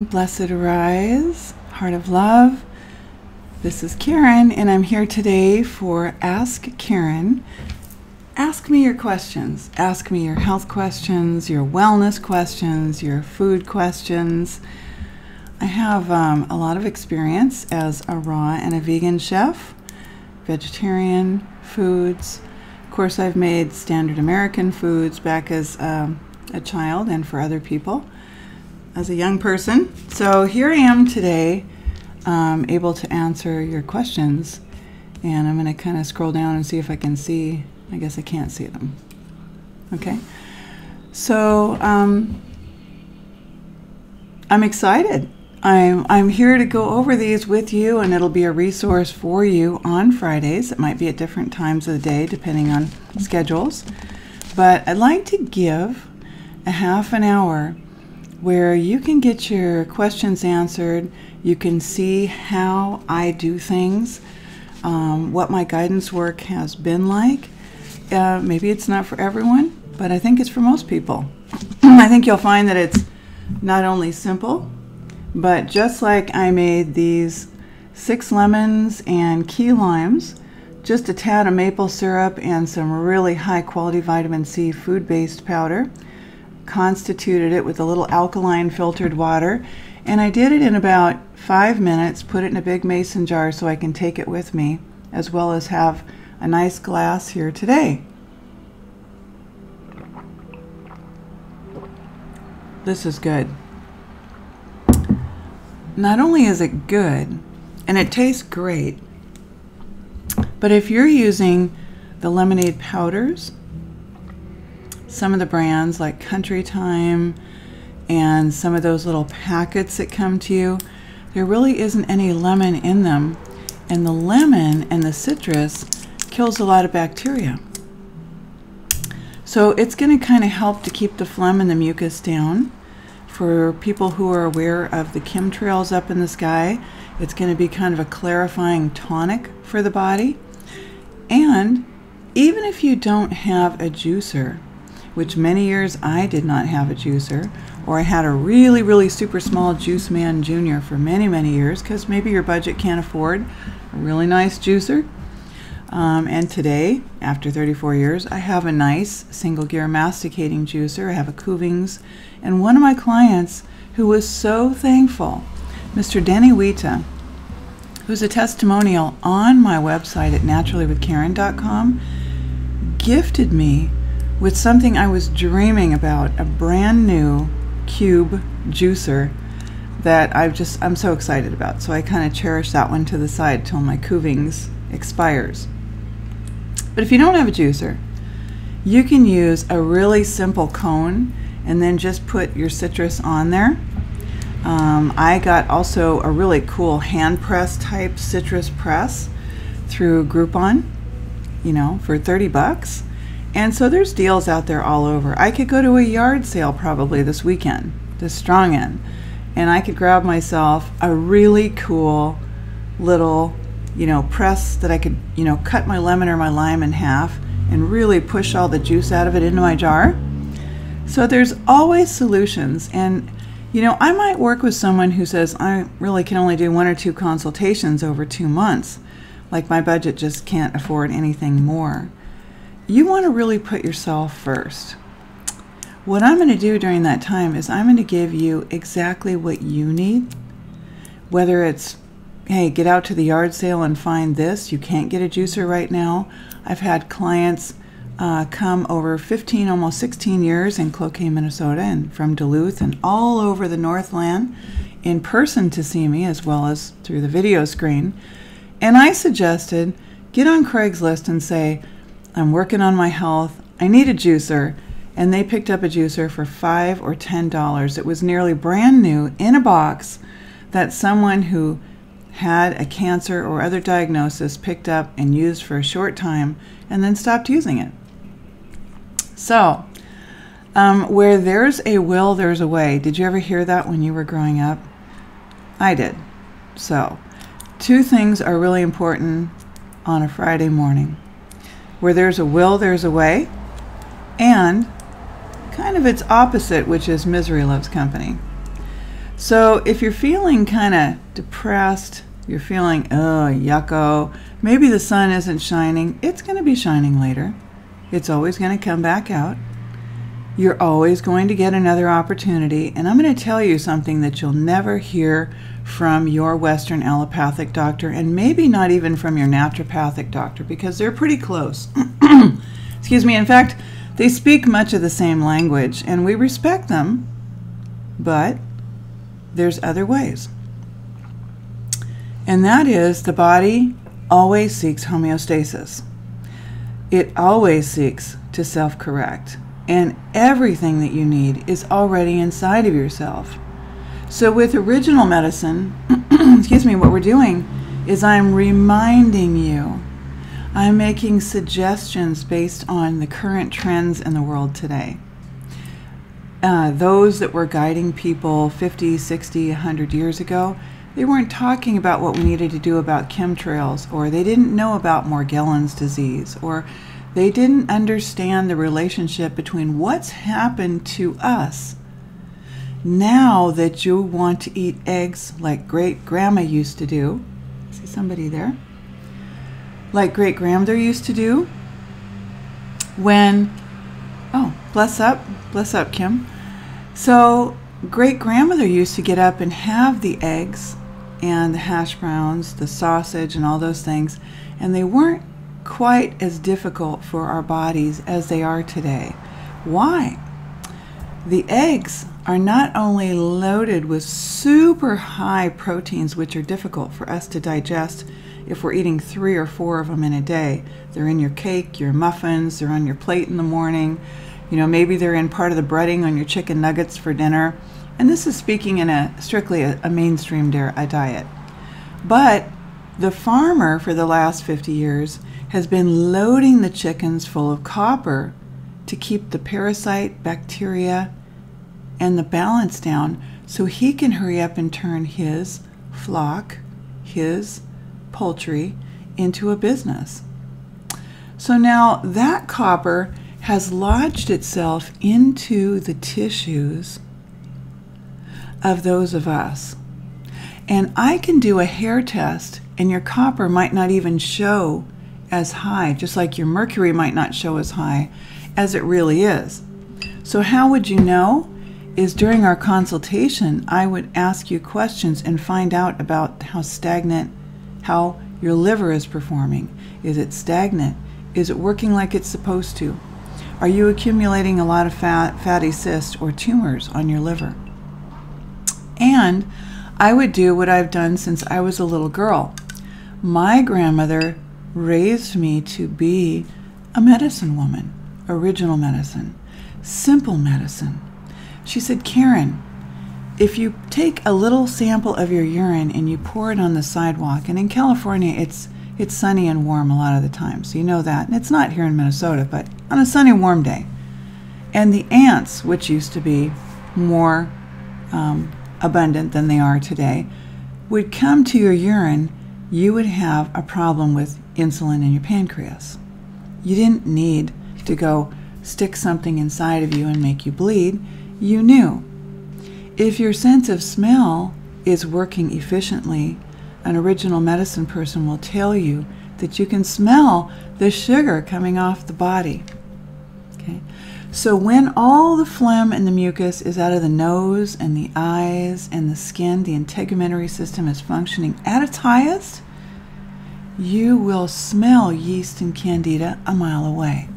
Blessed arise, heart of love. This is Karen, and I'm here today for Ask Karen. Ask me your questions. Ask me your health questions, your wellness questions, your food questions. I have a lot of experience as a raw and a vegan chef, vegetarian foods. Of course, I've made standard American foods back as a child and for other people as a young person. So here I am today, able to answer your questions, and I'm going to kind of scroll down and see if I can see. I guess I can't see them. Okay, so I'm excited. I'm here to go over these with you, and it'll be a resource for you on Fridays. It might be at different times of the day depending on schedules, but I'd like to give a half an hour where you can get your questions answered. You can see how I do things, what my guidance work has been like. Maybe it's not for everyone, but I think it's for most people. I think you'll find that it's not only simple, but just like I made these 6 lemons and key limes, just a tad of maple syrup and some really high quality vitamin C food-based powder, constituted it with a little alkaline filtered water, and I did it in about 5 minutes, put it in a big mason jar so I can take it with me, as well as have a nice glass here today. This is good. Not only is it good, and it tastes great, but if you're using the lemonade powders, some of the brands like Country Time and some of those little packets that come to you, there really isn't any lemon in them, and the lemon and the citrus kills a lot of bacteria. So it's going to kind of help to keep the phlegm and the mucus down. For people who are aware of the chemtrails up in the sky, it's going to be kind of a clarifying tonic for the body. And even if you don't have a juicer, which many years I did not have a juicer, or I had a really, really super small Juice Man Jr. for many, many years, because maybe your budget can't afford a really nice juicer. And today, after 34 years, I have a nice single gear masticating juicer. I have a Kuvings, and one of my clients who was so thankful, Mr. Denny Wita, who's a testimonial on my website at naturallywithkaren.com, gifted me with something I was dreaming about, a brand new cube juicer that I'm so excited about. So I kind of cherish that one to the side till my Kuvings expires. But if you don't have a juicer, you can use a really simple cone and then just put your citrus on there. I got also a really cool hand press type citrus press through Groupon, for 30 bucks. And so there's deals out there all over. I could go to a yard sale probably this weekend, this strong end, and I could grab myself a really cool little, press that I could, cut my lemon or my lime in half and really push all the juice out of it into my jar. So there's always solutions. And, I might work with someone who says, I really can only do 1 or 2 consultations over 2 months. Like my budget just can't afford anything more. You want to really put yourself first. What I'm going to do during that time is I'm going to give you exactly what you need. Whether it's, hey, get out to the yard sale and find this. You can't get a juicer right now. I've had clients come over 15, almost 16 years in Cloquet, Minnesota, and from Duluth and all over the Northland in person to see me, as well as through the video screen. And I suggested, get on Craigslist and say, I'm working on my health, I need a juicer, and they picked up a juicer for $5 or $10. It was nearly brand new in a box that someone who had a cancer or other diagnosis picked up and used for a short time and then stopped using it. So, where there's a will, there's a way. Did you ever hear that when you were growing up? I did. So, 2 things are really important on a Friday morning. Where there's a will, there's a way, and kind of its opposite, which is misery loves company. So if you're feeling kind of depressed, you're feeling, oh, yucko, maybe the sun isn't shining, it's going to be shining later. It's always going to come back out. You're always going to get another opportunity. And I'm going to tell you something that you'll never hear from your Western allopathic doctor, and maybe not even from your naturopathic doctor, because they're pretty close. Excuse me. In fact, they speak much of the same language, and we respect them, but there's other ways. And that is, the body always seeks homeostasis. It always seeks to self-correct. And everything that you need is already inside of yourself. So with original medicine, excuse me, what we're doing is I'm reminding you. I'm making suggestions based on the current trends in the world today. Those that were guiding people 50, 60, 100 years ago, they weren't talking about what we needed to do about chemtrails, or they didn't know about Morgellons disease, or they didn't understand the relationship between what's happened to us now that you want to eat eggs like great-grandma used to do. See somebody there? Like great-grandmother used to do when, oh, bless up, Kim. So great-grandmother used to get up and have the eggs and the hash browns, the sausage and all those things, and they weren't quite as difficult for our bodies as they are today. Why? The eggs are not only loaded with super high proteins, which are difficult for us to digest if we're eating 3 or 4 of them in a day. They're in your cake, your muffins, they're on your plate in the morning. You know, maybe they're in part of the breading on your chicken nuggets for dinner. And this is speaking in strictly a mainstream diet. But the farmer for the last 50 years has been loading the chickens full of copper to keep the parasite, bacteria, and the balance down so he can hurry up and turn his flock, his poultry, into a business. So now that copper has lodged itself into the tissues of those of us. And I can do a hair test and your copper might not even show as high, just like your mercury might not show as high as it really is. So how would you know? Is during our consultation, I would ask you questions and find out about how stagnant, how your liver is performing. Is it stagnant? Is it working like it's supposed to? Are you accumulating a lot of fatty cysts or tumors on your liver? And I would do what I've done since I was a little girl. My grandmother raised me to be a medicine woman, original medicine, simple medicine. She said, Karen, if you take a little sample of your urine and you pour it on the sidewalk, and in California it's sunny and warm a lot of the time, so you know that. And it's not here in Minnesota, but on a sunny, warm day. And the ants, which used to be more abundant than they are today, would come to your urine, you would have a problem with insulin in your pancreas. You didn't need to go stick something inside of you and make you bleed. You knew. If your sense of smell is working efficiently, an original medicine person will tell you that you can smell the sugar coming off the body. Okay? So when all the phlegm and the mucus is out of the nose and the eyes and the skin, the integumentary system is functioning at its highest, you will smell yeast and candida a mile away.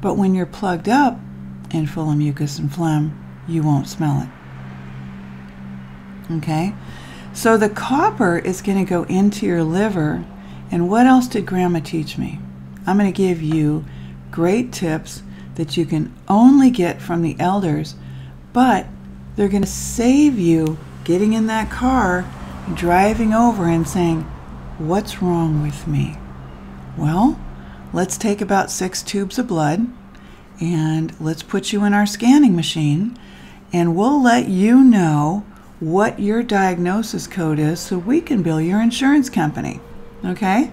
But when you're plugged up and full of mucus and phlegm, you won't smell it. Okay? So the copper is going to go into your liver. And what else did Grandma teach me? I'm going to give you great tips that you can only get from the elders, but they're going to save you getting in that car, driving over and saying, what's wrong with me? Well, let's take about 6 tubes of blood and let's put you in our scanning machine and we'll let you know what your diagnosis code is so we can bill your insurance company. Okay?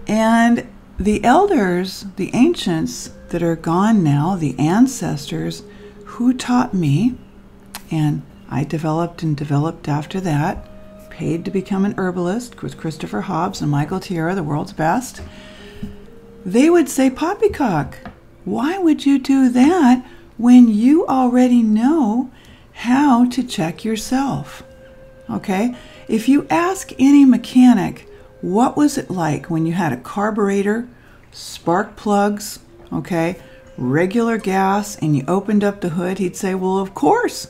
And the elders, the ancients that are gone now, the ancestors who taught me, and I developed after that, paid to become an herbalist with Christopher Hobbs and Michael Tierra, the world's best. They would say, Poppycock, why would you do that when you already know how to check yourself? Okay? If you ask any mechanic, what was it like when you had a carburetor, spark plugs, okay, regular gas, and you opened up the hood, he'd say, well, of course.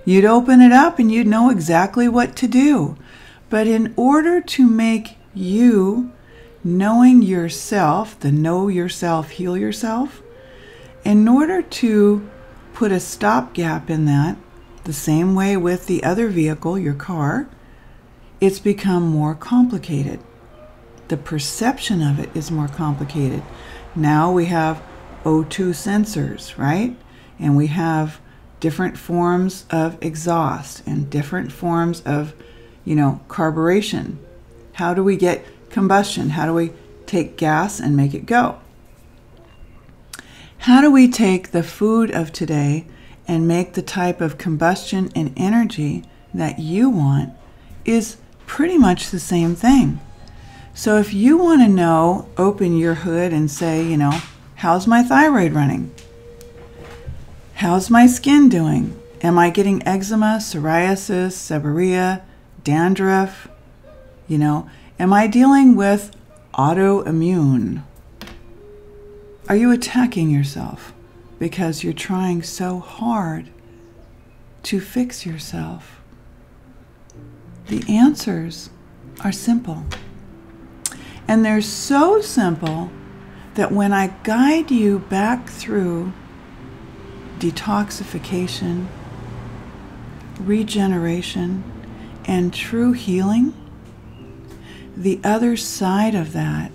You'd open it up and you'd know exactly what to do. But in order to make you knowing yourself, the know yourself, heal yourself, in order to put a stopgap in that, the same way with the other vehicle, your car, it's become more complicated. The perception of it is more complicated. Now we have O2 sensors, right? And we have different forms of exhaust and different forms of, carburation. How do we get combustion? How do we take gas and make it go? How do we take the food of today and make the type of combustion and energy that you want is pretty much the same thing. So if you want to know, open your hood and say, how's my thyroid running? How's my skin doing? Am I getting eczema, psoriasis, seborrhea, dandruff? Am I dealing with autoimmune? Are you attacking yourself because you're trying so hard to fix yourself? The answers are simple. And they're so simple that when I guide you back through detoxification, regeneration, and true healing, the other side of that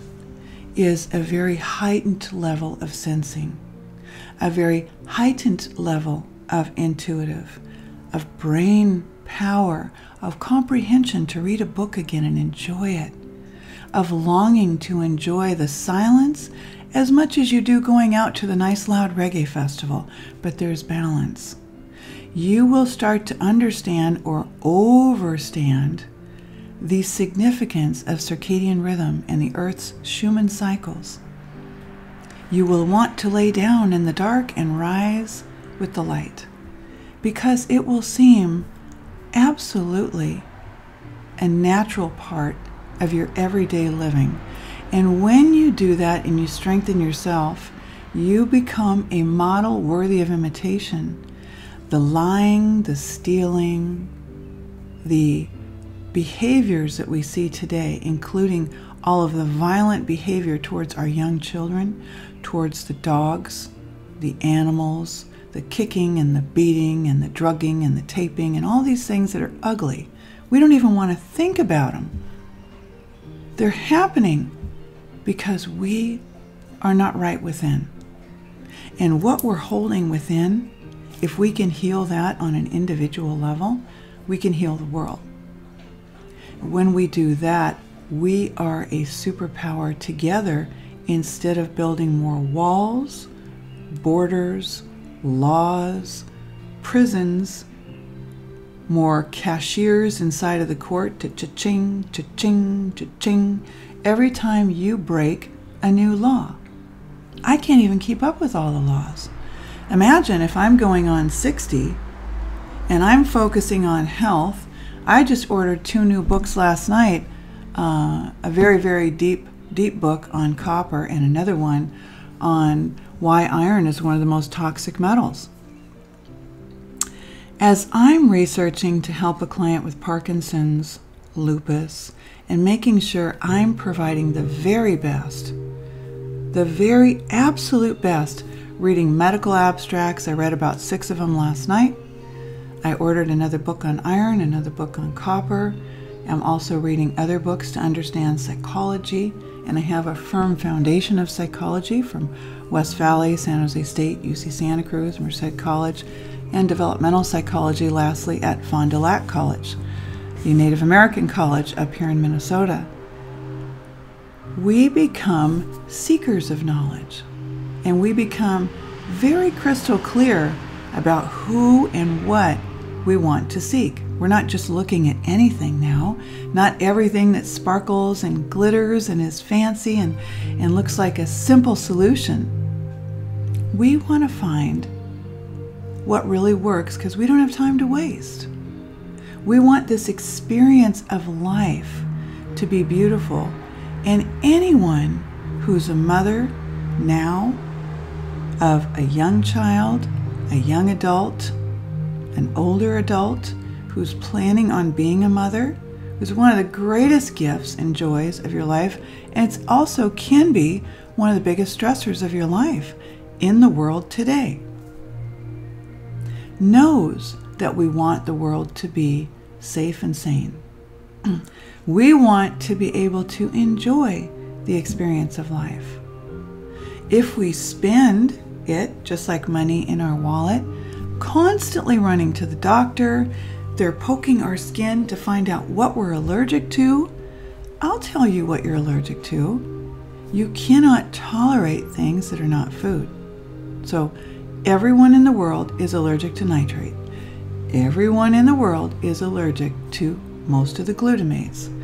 is a very heightened level of sensing, a very heightened level of intuitive, of brain power, of comprehension to read a book again and enjoy it, of longing to enjoy the silence as much as you do going out to the nice loud reggae festival, but there's balance. You will start to understand or overstand the significance of circadian rhythm and the Earth's Schumann cycles. You will want to lay down in the dark and rise with the light, because it will seem absolutely a natural part of your everyday living. And when you do that and you strengthen yourself, you become a model worthy of imitation. The lying, the stealing, the behaviors that we see today, including all of the violent behavior towards our young children, towards the dogs, the animals, the kicking and the beating and the drugging and the taping and all these things that are ugly. We don't even want to think about them. They're happening because we are not right within. And what we're holding within, if we can heal that on an individual level, we can heal the world. When we do that, we are a superpower together instead of building more walls, borders, laws, prisons, more cashiers inside of the court to cha-ching, cha-ching, cha-ching, every time you break a new law. I can't even keep up with all the laws. Imagine if I'm going on 60 and I'm focusing on health. I just ordered 2 new books last night, a very, very deep book on copper and another one on why iron is one of the most toxic metals. As I'm researching to help a client with Parkinson's, lupus, and making sure I'm providing the very best, the very absolute best, reading medical abstracts. I read about 6 of them last night. I ordered another book on iron, another book on copper. I'm also reading other books to understand psychology, and I have a firm foundation of psychology from West Valley, San Jose State, UC Santa Cruz, Merced College, and developmental psychology lastly at Fond du Lac College, the Native American college up here in Minnesota. We become seekers of knowledge, and we become very crystal clear about who and what we want to seek. We're not just looking at anything now, not everything that sparkles and glitters and is fancy and looks like a simple solution. We want to find what really works because we don't have time to waste. We want this experience of life to be beautiful. And anyone who's a mother now of a young child, a young adult, an older adult who's planning on being a mother is one of the greatest gifts and joys of your life, and it also can be one of the biggest stressors of your life in the world today. Knows that we want the world to be safe and sane. We want to be able to enjoy the experience of life. If we spend it, just like money in our wallet, constantly running to the doctor, they're poking our skin to find out what we're allergic to. I'll tell you what you're allergic to. You cannot tolerate things that are not food. So everyone in the world is allergic to nitrate. Everyone in the world is allergic to most of the glutamates.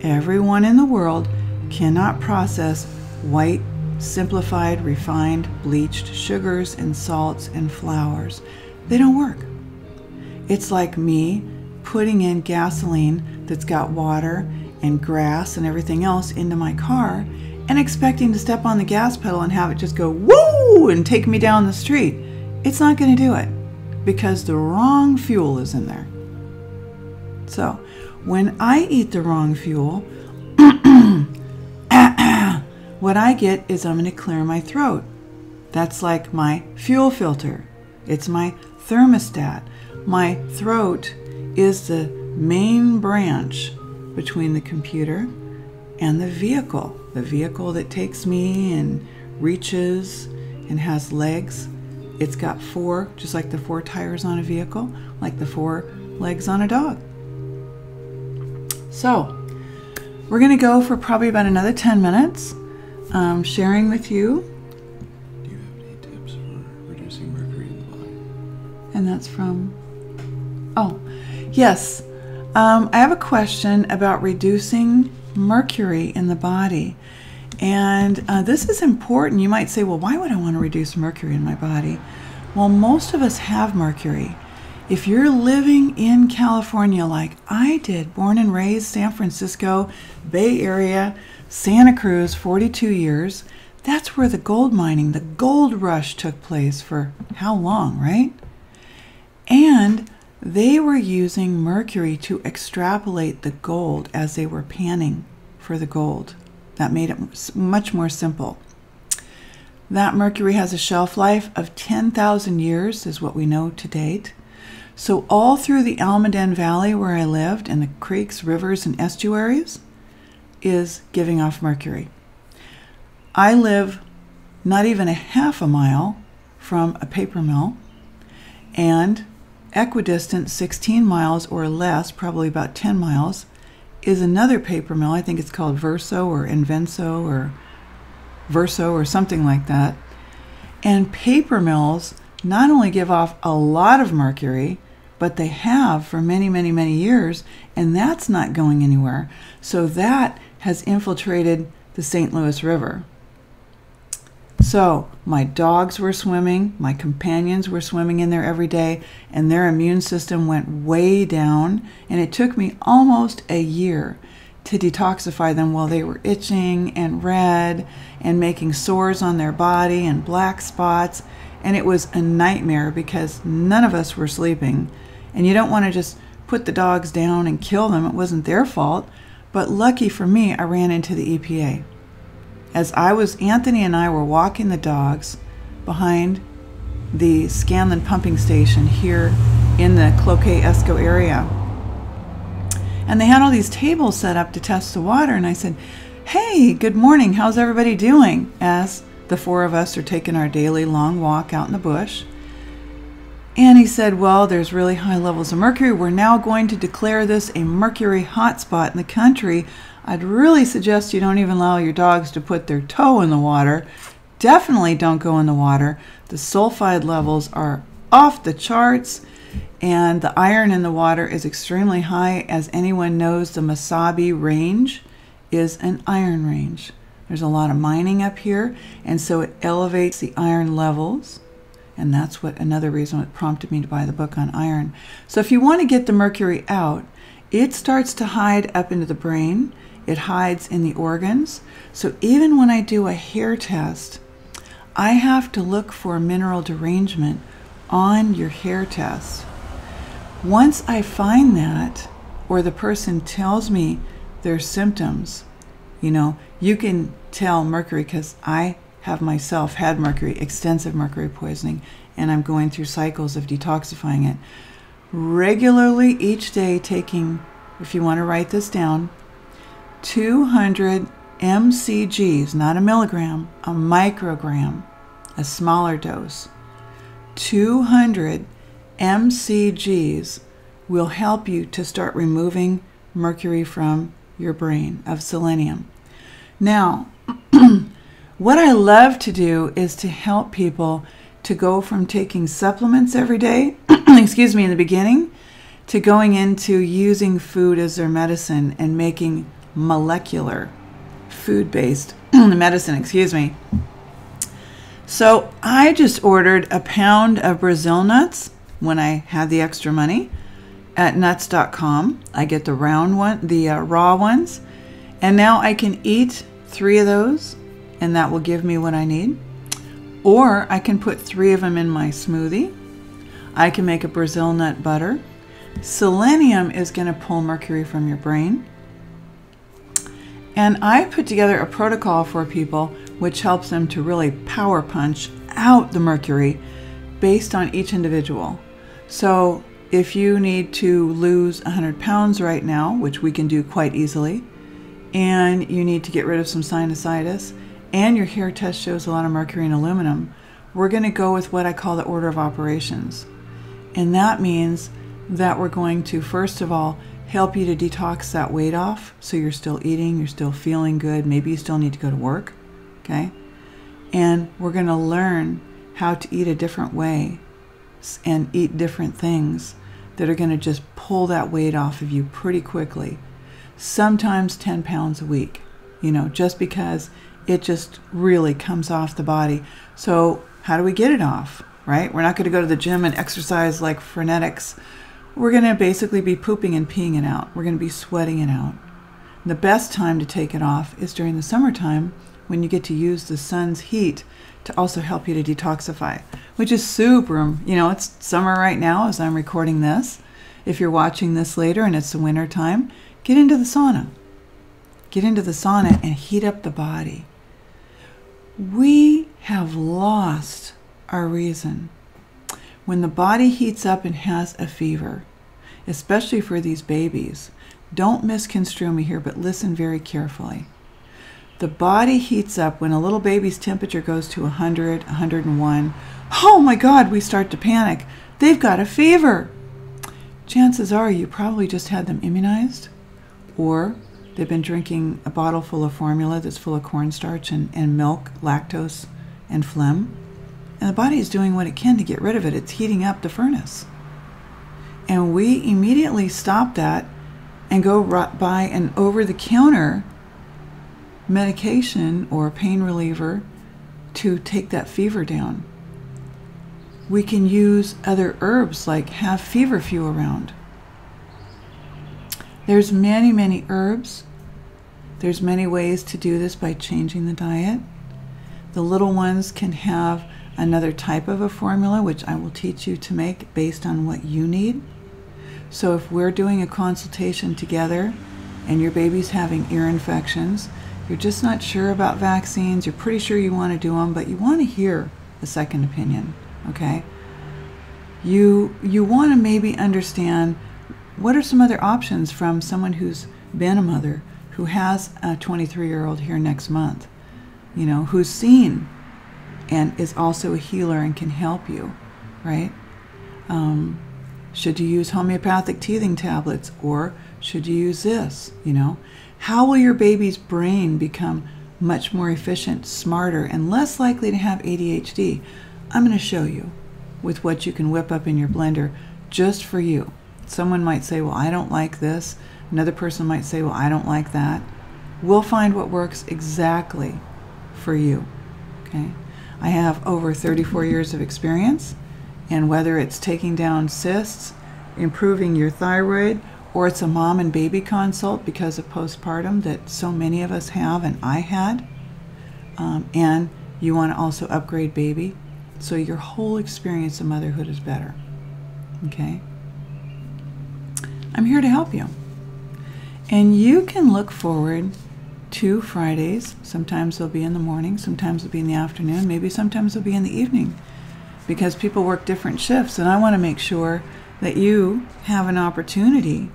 Everyone in the world cannot process white, simplified, refined, bleached sugars and salts and flours. They don't work. It's like me putting in gasoline that's got water and grass and everything else into my car and expecting to step on the gas pedal and have it just go woo and take me down the street. It's not going to do it because the wrong fuel is in there. So when I eat the wrong fuel, what I get is I'm going to clear my throat. That's like my fuel filter. It's my thermostat. My throat is the main branch between the computer and the vehicle that takes me and reaches and has legs. It's got four, just like the four tires on a vehicle, like the four legs on a dog. So we're going to go for probably about another 10 minutes sharing with you. Do you have any tips for reducing mercury in the body? And that's from, oh, yes. I have a question about reducing mercury in the body. And this is important. You might say, well, why would I want to reduce mercury in my body? Well, most of us have mercury. If you're living in California like I did, born and raised San Francisco, Bay Area, Santa Cruz, 42 years, that's where the gold mining, the gold rush took place for how long, right? And they were using mercury to extrapolate the gold as they were panning for the gold. That made it much more simple. That mercury has a shelf life of 10,000 years, is what we know to date. So all through the Almaden Valley where I lived, and the creeks, rivers, and estuaries, is giving off mercury. I live not even a half a mile from a paper mill, and equidistant 16 miles or less, probably about 10 miles, is another paper mill. I think it's called Verso or Invenso or Verso or something like that. And paper mills not only give off a lot of mercury, but they have for many, many, many years, and that's not going anywhere. So that has infiltrated the St. Louis River. So my dogs were swimming, my companions were swimming in there every day, and their immune system went way down, and it took me almost a year to detoxify them while they were itching and red and making sores on their body and black spots. And it was a nightmare because none of us were sleeping. And you don't want to just put the dogs down and kill them. It wasn't their fault. But lucky for me, I ran into the EPA. Anthony and I were walking the dogs behind the Scanlon pumping station here in the Cloquet-Esco area. And they had all these tables set up to test the water. And I said, hey, good morning. How's everybody doing? As the four of us are taking our daily long walk out in the bush. And he said, well, there's really high levels of mercury. We're now going to declare this a mercury hotspot in the country. I'd really suggest you don't even allow your dogs to put their toe in the water. Definitely don't go in the water. The sulfide levels are off the charts. And the iron in the water is extremely high. As anyone knows, the Masabi Range is an iron range. There's a lot of mining up here, and so it elevates the iron levels. And that's what another reason it prompted me to buy the book on iron. So if you want to get the mercury out, it starts to hide up into the brain. It hides in the organs. So even when I do a hair test, I have to look for mineral derangement on your hair test. Once I find that, or the person tells me their symptoms, you can tell mercury, because I have myself had mercury, extensive mercury poisoning, and I'm going through cycles of detoxifying it. Regularly each day taking, if you want to write this down, 200 mcgs, not a milligram, a microgram, a smaller dose. 200 mcgs will help you to start removing mercury from your brain of selenium. Now, what I love to do is to help people to go from taking supplements every day, excuse me, in the beginning, to going into using food as their medicine and making molecular food-based medicine, excuse me. So I just ordered a pound of Brazil nuts when I had the extra money at nuts.com. I get the round one, the raw ones, and now I can eat 3 of those, and that will give me what I need. Or I can put 3 of them in my smoothie. I can make a Brazil nut butter. Selenium is going to pull mercury from your brain. And I put together a protocol for people which helps them to really power punch out the mercury based on each individual. So if you need to lose 100 pounds right now, which we can do quite easily, and you need to get rid of some sinusitis, and your hair test shows a lot of mercury and aluminum, we're going to go with what I call the order of operations. And that means that we're going to, first of all, help you to detox that weight off, so you're still eating, you're still feeling good, maybe you still need to go to work, okay? And we're going to learn how to eat a different way and eat different things that are going to just pull that weight off of you pretty quickly. Sometimes 10 pounds a week, just because it just really comes off the body. So how do we get it off, right? We're not going to go to the gym and exercise like frenetics. We're going to basically be pooping and peeing it out. We're going to be sweating it out. And the best time to take it off is during the summertime, when you get to use the sun's heat to also help you to detoxify, which is super. It's summer right now as I'm recording this. If you're watching this later and it's the winter time, get into the sauna. Get into the sauna and heat up the body. We have lost our reason. When the body heats up and has a fever, especially for these babies, don't misconstrue me here, but listen very carefully. The body heats up when a little baby's temperature goes to 100, 101. Oh my God, we start to panic. They've got a fever. Chances are you probably just had them immunized, or they've been drinking a bottle full of formula that's full of cornstarch and milk, lactose, and phlegm. And the body is doing what it can to get rid of it. It's heating up the furnace. And we immediately stop that and go buy an over-the-counter medication or pain reliever to take that fever down. We can use other herbs, like have feverfew around. There's many, many herbs. There's many ways to do this by changing the diet. The little ones can have another type of a formula, which I will teach you to make based on what you need. So if we're doing a consultation together and your baby's having ear infections, you're just not sure about vaccines, you're pretty sure you want to do them, but you want to hear a second opinion, okay? You want to maybe understand what are some other options from someone who's been a mother, who has a 23-year-old here next month, who's seen and is also a healer and can help you, right? Should you use homeopathic teething tablets, or should you use this, How will your baby's brain become much more efficient, smarter, and less likely to have ADHD? I'm going to show you with what you can whip up in your blender just for you. Someone might say, well, I don't like this. Another person might say, well, I don't like that. We'll find what works exactly for you. Okay? I have over 34 years of experience, and whether it's taking down cysts, improving your thyroid, or it's a mom and baby consult because of postpartum that so many of us have and I had, and you want to also upgrade baby, so your whole experience of motherhood is better. Okay? I'm here to help you. And you can look forward to Fridays. Sometimes they'll be in the morning, sometimes they'll be in the afternoon, maybe sometimes they'll be in the evening, because people work different shifts, and I want to make sure that you have an opportunity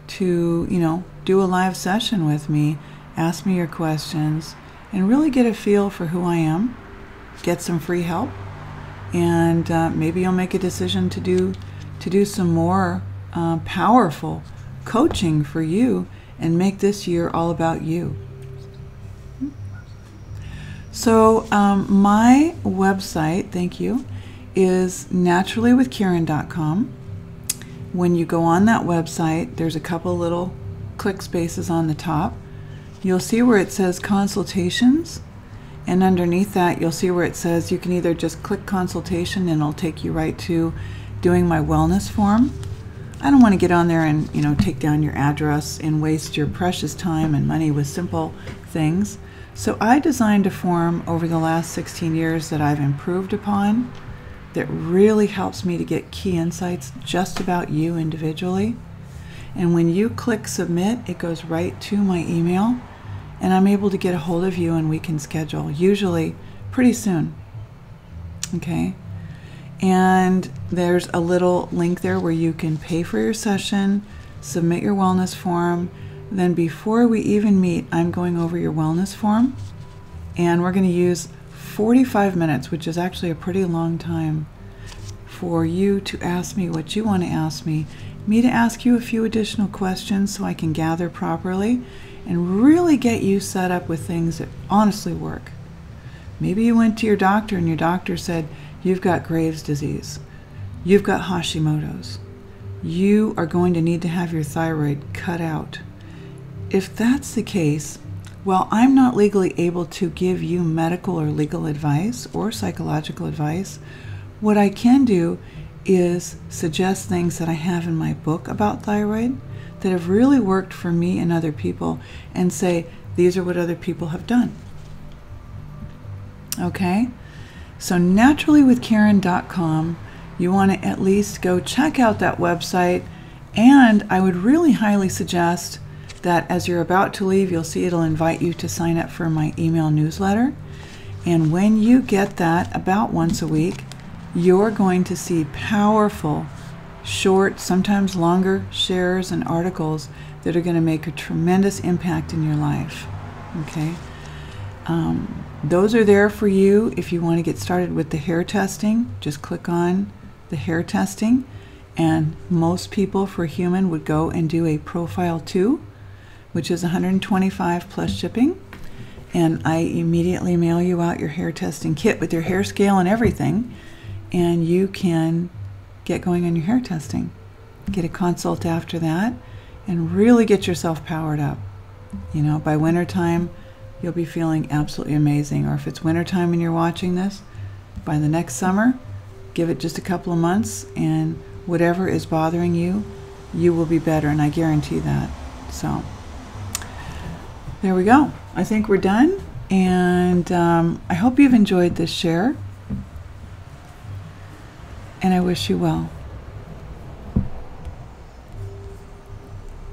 to, do a live session with me, ask me your questions, and really get a feel for who I am, get some free help, and maybe you'll make a decision to do some more powerful coaching for you and make this year all about you. So my website, thank you, is naturallywithkaren.com. When you go on that website, there's a couple little click spaces on the top. You'll see where it says consultations, and underneath that you'll see where it says you can either just click consultation and it'll take you right to doing my wellness form. I don't want to get on there and take down your address and waste your precious time and money with simple things. So I designed a form over the last 16 years that I've improved upon that really helps me to get key insights just about you individually. And when you click submit, it goes right to my email, and I'm able to get a hold of you and we can schedule, usually pretty soon. Okay? And there's a little link there where you can pay for your session, submit your wellness form. Then before we even meet, I'm going over your wellness form, and we're going to use 45 minutes, which is actually a pretty long time, for you to ask me what you want to ask me to ask you a few additional questions so I can gather properly and really get you set up with things that honestly work. Maybe you went to your doctor and your doctor said, you've got Graves' disease, you've got Hashimoto's, you are going to need to have your thyroid cut out. If that's the case, well, I'm not legally able to give you medical or legal advice or psychological advice. What I can do is suggest things that I have in my book about thyroid that have really worked for me and other people, and say, these are what other people have done. Okay? So naturallywithkaren.com, you want to at least go check out that website, and I would really highly suggest that as you're about to leave, you'll see it'll invite you to sign up for my email newsletter. And when you get that about once a week, you're going to see powerful, short, sometimes longer shares and articles that are going to make a tremendous impact in your life. Okay? Those are there for you if you want to get started with the hair testing. Just click on the hair testing, and most people for human would go and do a profile 2, which is $125 plus shipping, and I immediately mail you out your hair testing kit with your hair scale and everything, and you can get going on your hair testing. Get a consult after that and really get yourself powered up. By wintertime, you'll be feeling absolutely amazing. Or if it's wintertime and you're watching this, by the next summer, give it just a couple of months, and whatever is bothering you, you will be better, and I guarantee that. So there we go. I think we're done, and I hope you've enjoyed this share, and I wish you well.